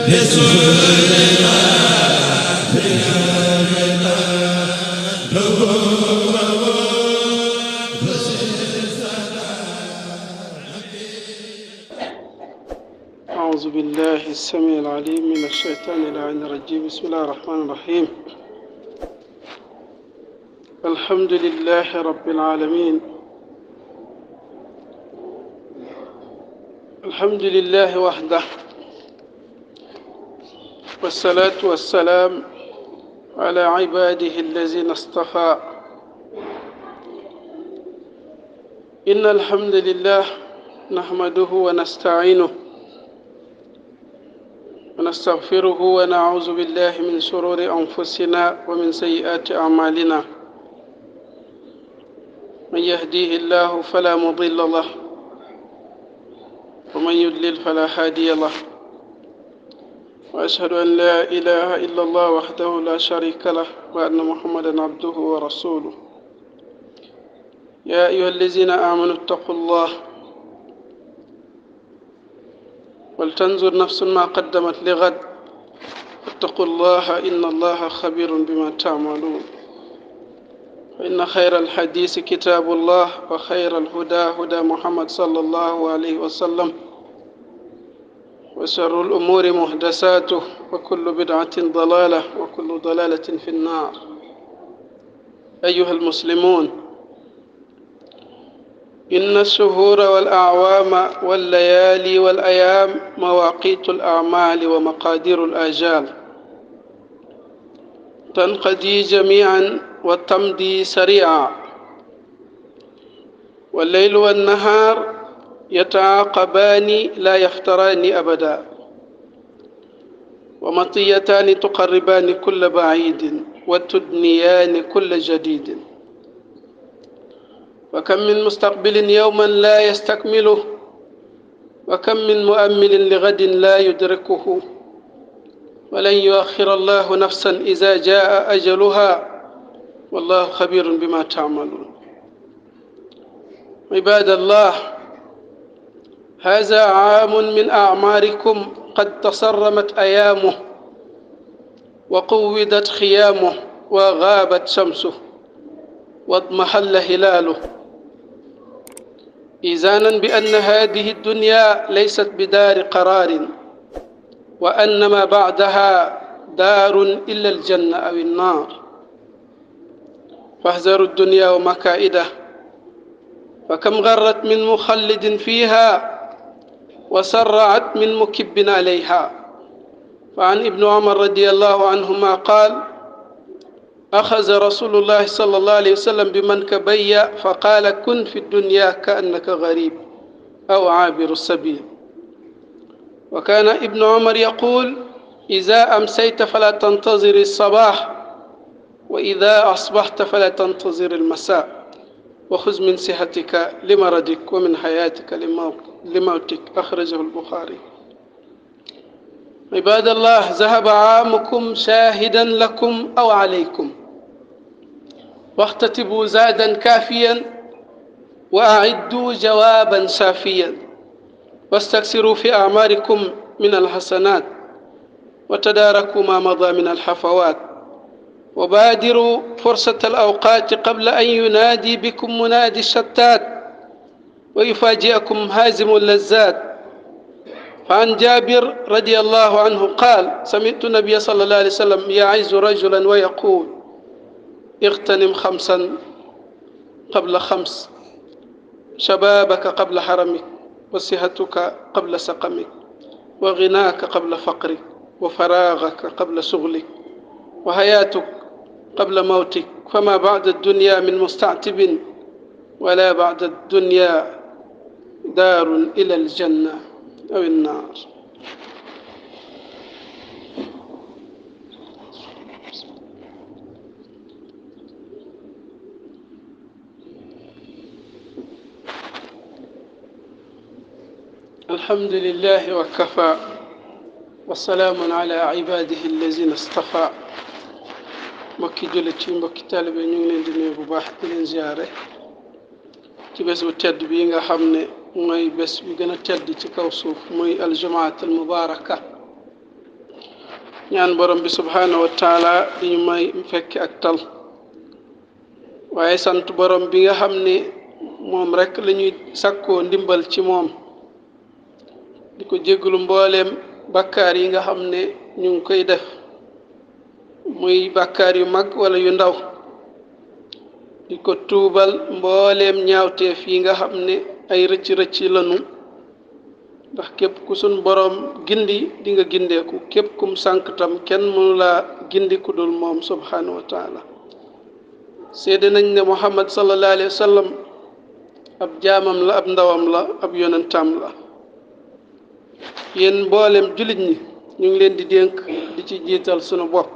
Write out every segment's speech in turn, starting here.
أعوذ بالله السميع العليم من الشيطان اللعين الرجيم. بسم الله الرحمن الرحيم. الحمد لله رب العالمين. الحمد لله وحده، والصلاة والسلام على عباده الذين اصطفى. إن الحمد لله نحمده ونستعينه ونستغفره ونعوذ بالله من شرور أنفسنا ومن سيئات أعمالنا. من يهديه الله فلا مضل له، ومن يضلل فلا هادي له. وأشهد أن لا إله إلا الله وحده لا شريك له، وأن محمدا عبده ورسوله. يا أيها الذين آمنوا اتقوا الله ولتنظر نفس ما قدمت لغد، واتقوا الله إن الله خبير بما تعملون. فإن خير الحديث كتاب الله، وخير الهدى هدى محمد صلى الله عليه وسلم، وشر الأمور محدثاته، وكل بدعة ضلالة، وكل ضلالة في النار. أيها المسلمون، إن الشهور والأعوام والليالي والأيام مواقيت الأعمال ومقادير الآجال، تنقضي جميعا وتمضي سريعا، والليل والنهار يتعاقبان لا يفتران أبدا، ومطيتان تقربان كل بعيد وتدنيان كل جديد. وكم من مستقبل يوما لا يستكمله، وكم من مؤمل لغد لا يدركه، ولن يؤخر الله نفسا إذا جاء أجلها، والله خبير بما تعملون. عباد الله، هذا عام من أعماركم قد تصرمت أيامه، وقودت خيامه، وغابت شمسه، واضمحل هلاله، إيذانا بأن هذه الدنيا ليست بدار قرار، وأن ما بعدها دار إلا الجنة أو النار. فاحذروا الدنيا ومكائده، فكم غرت من مخلد فيها، وسرعت من مكب عليها. فعن ابن عمر رضي الله عنهما قال: أخذ رسول الله صلى الله عليه وسلم بمنكبي فقال: كن في الدنيا كأنك غريب أو عابر السبيل. وكان ابن عمر يقول: إذا أمسيت فلا تنتظر الصباح، وإذا أصبحت فلا تنتظر المساء، وخذ من صحتك لمرضك ومن حياتك لموتك. أخرجه البخاري. عباد الله، ذهب عامكم شاهدا لكم أو عليكم، واختتبوا زادا كافيا، وأعدوا جوابا شافيا، واستكثروا في أعماركم من الحسنات، وتداركوا ما مضى من الحفوات، وبادروا فرصة الأوقات قبل أن ينادي بكم منادي الشتات، ويفاجئكم هازم اللذات. فعن جابر رضي الله عنه قال: سمعت النبي صلى الله عليه وسلم يعظ رجلا ويقول: اغتنم 5 قبل 5، شبابك قبل حرمك، وصحتك قبل سقمك، وغناك قبل فقرك، وفراغك قبل شغلك، وحياتك قبل موتك. فما بعد الدنيا من مستعتب، ولا بعد الدنيا دار إلى الجنة أو النار. الحمد لله وكفى، والسلام على عباده الذين اصطفى. mbokki jullit yi, mbokki taalibe, ñu ngi leen di nuyu bu baax di leen ziare ci bés bu tedd bii nga xam ne mooy bés bi gën a tedd ci kaw suuf, muy aljumaat al mubaraka. ñaan borom bi subhanahu wa taala di ñu may fekk ak tal waaye sant borom bi nga xam ne moom rek la ñuy sakkoo ndimbal ci moom di ko jégglu mbooleem bakkaar yi nga xam ne ñu ngi koy def muy bakkaar yu mag wala yu ndaw di ko tuubal mbooleem ñaawteef yi nga xam ne ay rëcc-rëcc lanu ndax képp ku sun borom gindi di nga gindeeku képp kum sànk tam kenn mënu laa gindi ku dul moom subhanahu wa taala seede nañ ne Muhammad sallallahu alayhi wa sallam ab jaamam la ab ndawam la ab yonentam la yéen mboolem julit ñi ñu ngi leen di dénk di ci jiital sunu bopp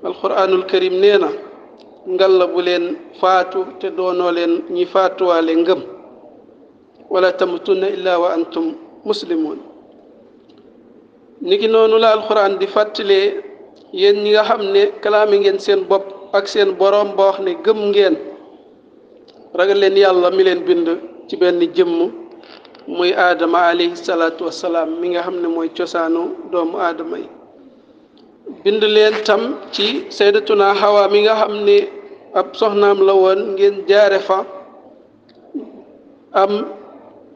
alquranul karim nee na ngal la bu leen faatu te doonoo leen ñi faatuwaale ngëm wala tamutunna illa wa antum muslimun niki noonu la alquran di fàttalee yéen ñi nga xam ne kalaame ngeen seen bopp ak seen borom ba wax ne gëm ngeen ragal leen yàlla mi leen bind ci benn jëmm muy aadama alayhi salaatu wassalaam mi nga xam ne mooy cosaanu doomu aadama yi bind leen tam ci sayyidatuna Hawa mi nga xam ne ab soxnaam la woon ngeen jaare fa am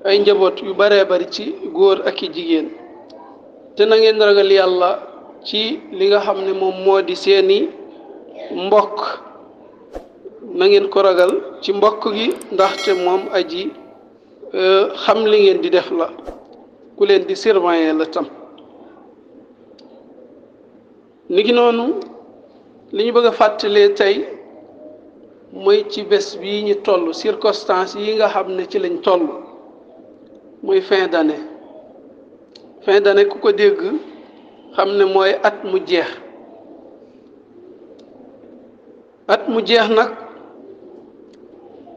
ay njaboot yu baree bari ci góor ak i jigéen te na ngeen ragal yàlla ci li nga xam ne moom moo di seeni mbokk na ngeen ko ragal ci mbokk gi ndaxte moom aji xam li ngeen di def la ku leen di surveiller la tam niki noonu li ñu bëgg a fàttalee tey mooy ci bés bii ñu toll circonstances yi nga xam ne ci lañ toll muy fin d'année ku ko dégg xam ne mooy at mu jeex nag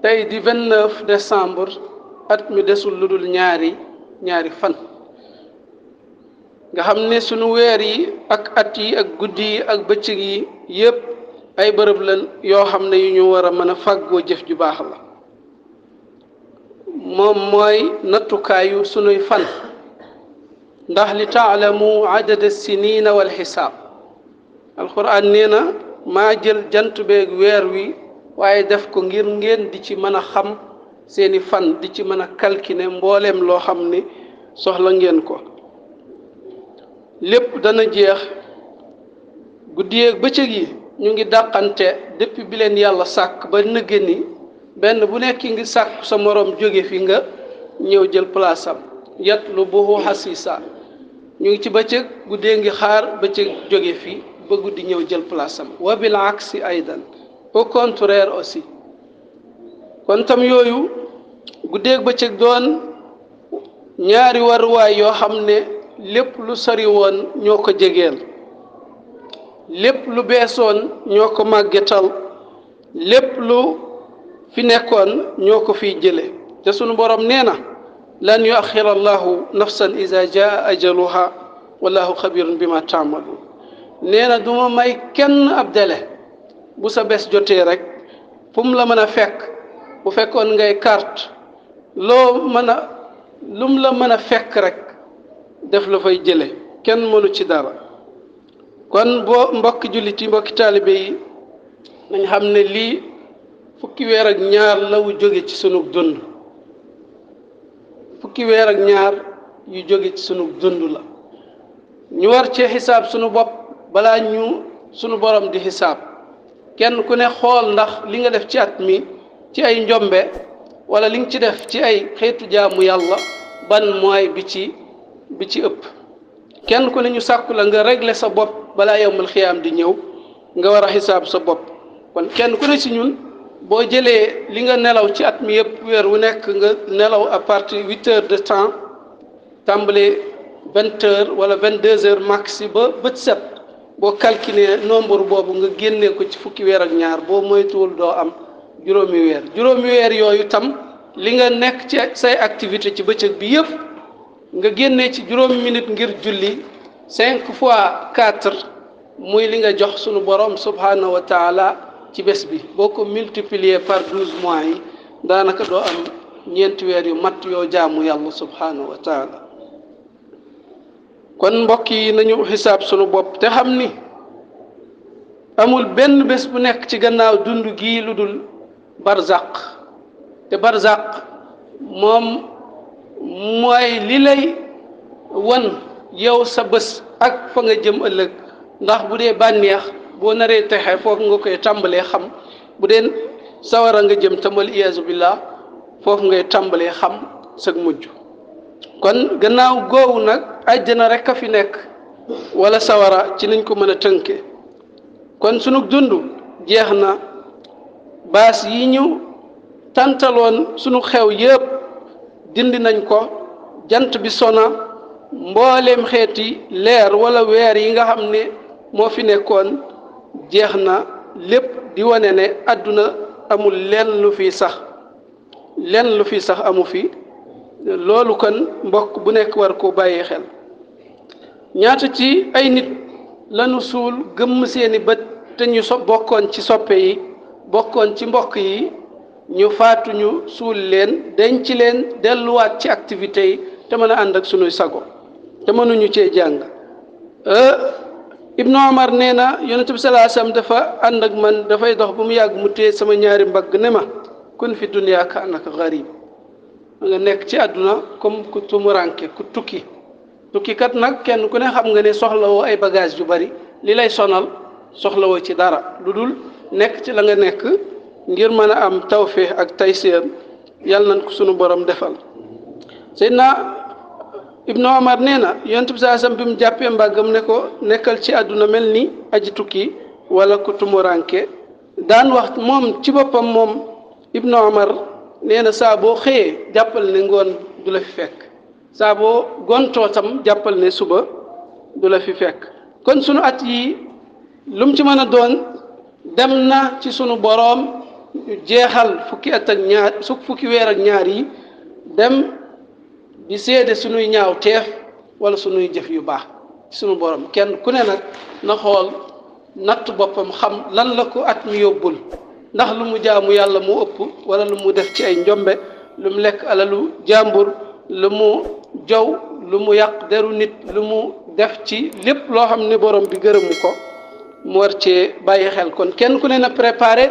tey di 29 décembre at mi desul lu dul ñaari fan nga xam ne sunu weer yi ak at yi ak guddi yi ak bëccëg yi yépp ay bërëb la yoo xam ne yu ñu war a mën a fàggoo jëf ju baax la moom mooy nattukaayu sunuy fan ndax li taalamu adada sinina wal xisaab alquran nee na maa jël jant beeg weer wi waaye def ko ngir ngeen di ci mën a xam seeni fan di ci mën a calculer mbooleem loo xam ne soxla ngeen ko lépp dana jeex guddi yeeg bëccëg yi ñu ngi dàqante depuis bi leen yàlla sàkk ba nëgge ni benn bu nekk ngi sàkk sa moroom jóge fi nga ñëw jël place am yatlubuhu hasisa ñu ngi ci bëccëg guddee ngi xaar bëccëg jóge fi ba guddi ñëw jël place am wa bil aksi aydan au contraire aussi kon tam yooyu guddeeg bëccëg doon ñaari waruwaay yoo xam ne lépp lu sori woon ñoo ko jegeel lépp lu beesoon ñoo ko màggetal lépp lu fi nekkoon ñoo ko fiy jële te sunu borom nee na lan yuaxira allahu nafsan iza jaa ajaluha wallahu xabirun bima taamaluun nee na duma may kenn ab délai bu sa bés jotee rek fu mu la mën a fekk bu fekkoon ngay carte lum la mën a fekk rek def la fay jële kenn mënu ci dara kon boo mbokki jullit yi mbokki taalibe yi nañ xam ne lii fukki weer ak ñaar la wu jóge ci sunu dund fukki weer ak ñaar yu jóge ci sunu dund la ñu war ci xisaab sunu bopp balaa ñu sunu borom di xisaab kenn ku ne xool ndax li nga def ci at mi ci ay njombe wala li nga ci def ci ay xeetu jaamu yàlla ban mooy bi ci ëpp kenn ku ne ñu sàkku la nga régler sa bopp balaa yowmal xiyaam di ñëw nga war a xisaab sa bopp kon kenn ku ne ci ñun boo jëlee li nga nelaw ci at mi yëpp weer wu nekk nga nelaw à partir 8 heures de temps tàmbale 20 heures wala 22 heures maxi ba bët set boo calculer nombre boobu nga génnee ko ci fukki weer ak ñaar boo moytuwul doo am juróomi weer yooyu tam li nga nekk ci say activité ci bëccëg bi yëpp nga génnee ci juróomi minute ngir julli 5 fois 4 muy li nga jox sunu borom subhanahu wa taala ci bés bi boo ko multiplier par 12 mois yi daanaka doo am ñeenti weer yu mat yoo jaamu yàlla subhanahu wa taala kon mbokk yi nañu xisaab sunu bopp te xam ni amul benn bés bu nekk ci gannaaw dund gii lu dul barzaq te barzaq moom mooy li lay wan yow sa bés ak fa nga jëm ëllëg ndax bu dee bànneex boo naree texe foofu nga koy tàmbalee xam bu dee sawara nga jëm tamal iyaazu billah foofu ngay tàmbalee xam sag mujj kon gannaaw goowu nag àjjana rek a fi nekk wala sawara ci niñ ko mën a tënke kon sunu dund jeex na baas yi ñu tantaloon sunu xew yépp dindi nañ ko jant bi sona mbooleem xeeti leer wala weer yi nga xam ne moo fi nekkoon jeex na lépp di wane ne àdduna amul lenn lu fi sax amu fi loolu kon mbokk bu nekk war koo bàyyee xel ñaata ci ay nit lanu suul gëmm seeni bët te ñu bokkoon ci soppe yi bokkoon ci mbokk yi ñu faatuñu suul leen denc leen delluwaat ci activités yi te mën a ànd ak sunuy sago te mënuñu cee jàng Ibnu Omar nee na yonent bi sallallahu alayhi wasallam dafa ànd ak man dafay dox ba mu yàgg mu téye sama ñaari mbagg ne ma kun fi dunya ka annaka gharib nga nekk ci àdduna comme ku tumuranke ku tukki kat nag kenn ku ne xam nga ne soxlawoo ay bagage yu bari li lay sonal soxlawoo ci dara lu dul nekk ci la nga nekk ngir mën a am tawfeex ak tayseer yàlla nañ ko sunu borom defal Seydina Ibnu Omar nee na yonent bi saa sam bi mu jàppee mbàggam ne ko nekkal ci àdduna mel ni aji tukki wala ku tumuranke daan wax moom ci boppam moom Ibnu Omar nee na saa boo xëyee jàppal ne ngoon du la fi fekk saa boo gontoo tam jàppal ne suba du la fi fekk kon sunu at yi lu mu ci mën a doon dem na ci sunu boroom jeexal fukki weer ak ñaar yi dem di seede sunuy ñaaw teef wala sunuy jëf yu baax ci sunu borom kenn ku ne nag na xool natt boppam xam lan la ko at mi yóbbul ndax lu mu jaamu yàlla mu ëpp wala lu mu def ci ay njombe lu mu lekk alalu jàmbur lu mu jow lu mu yàq deru nit lu mu def ci lépp loo xam ne borom bi gërëmu ko mu war cee bàyyi xel kon kenn ku ne na préparé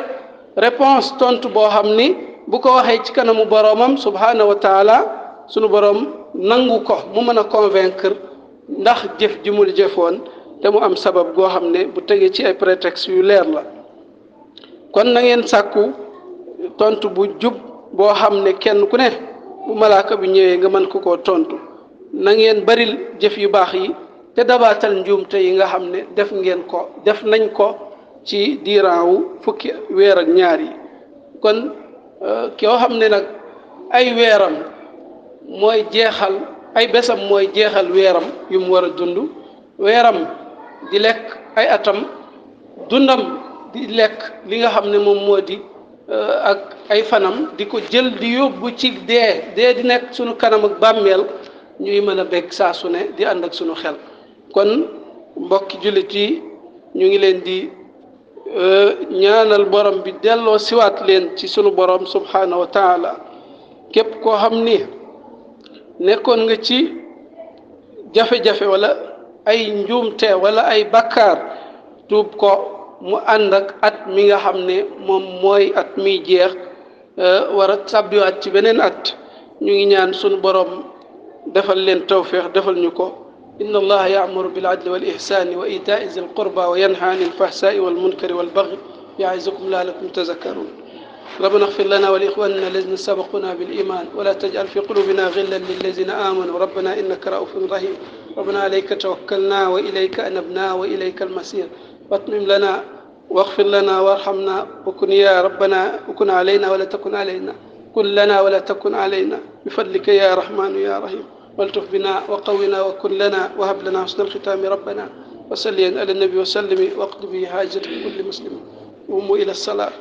réponse tontu boo xam ni bu ko waxee ci kanamu boromam subhanahu wa taala sunu borom nangu ko mu mën a convaincre ndax jëf ji mu jëfoon te mu am sabab goo xam ne bu tegee ci ay prétexte yu leer la kon na ngeen sàkku tontu bu jub boo xam ne kenn ku ne bu malaaka bi ñëwee nga mën ko koo tontu na ngeen baril jëf yu baax yi te dabaatal njuumte yi nga xam ne def nañ ko ci diiran wu fukki weer ak ñaar yi kon koo xam ne nag ay weeram mooy jeexal ay besam mooy jeexal weeram yu mu war a dund weeram di lekk ay atam dundam di lekk li nga xam ne moom moo di ak ay fanam di ko jël di yóbbu ci dee di nekk sunu kanam ak bàmmeel ñuy mën a bég saa su ne di ànd ak sunu xel kon mbokki jullit yi ñu ngi leen di ñaanal borom bi delloo siwaat leen ci sunu borom subhanahu wa taala képp koo xam ni nekkoon nga ci jafe-jafe wala ay njuumte wala ay bakkaar tuub ko mu ànd ak at mi nga xam ne moom mooy at mi jeex war a sàbbiwaat ci beneen at ñu ngi ñaan sunu borom defal leen tawfiq defal ñu ko inna allaha ya'muru bil adli wal ihsani wa ita'i zil qurba wa yanha anil fahsa'i wal munkari wal baghi ya'izukum la'allakum tadhakkarun ربنا اغفر لنا ولإخواننا الذين سبقونا بالإيمان ولا تجعل في قلوبنا غلا للذين آمنوا ربنا إنك رؤوف رحيم ربنا عليك توكلنا وإليك أنبنا وإليك المصير واتمم لنا واغفر لنا وارحمنا وكن يا ربنا وكن علينا ولا تكن علينا كن لنا ولا تكن علينا بفضلك يا رحمن يا رحيم والتف بنا وقونا وكن لنا وهب لنا حسن الختام ربنا وصلي على النبي وسلم واقض به حاجة كل مسلم قوموا إلى الصلاة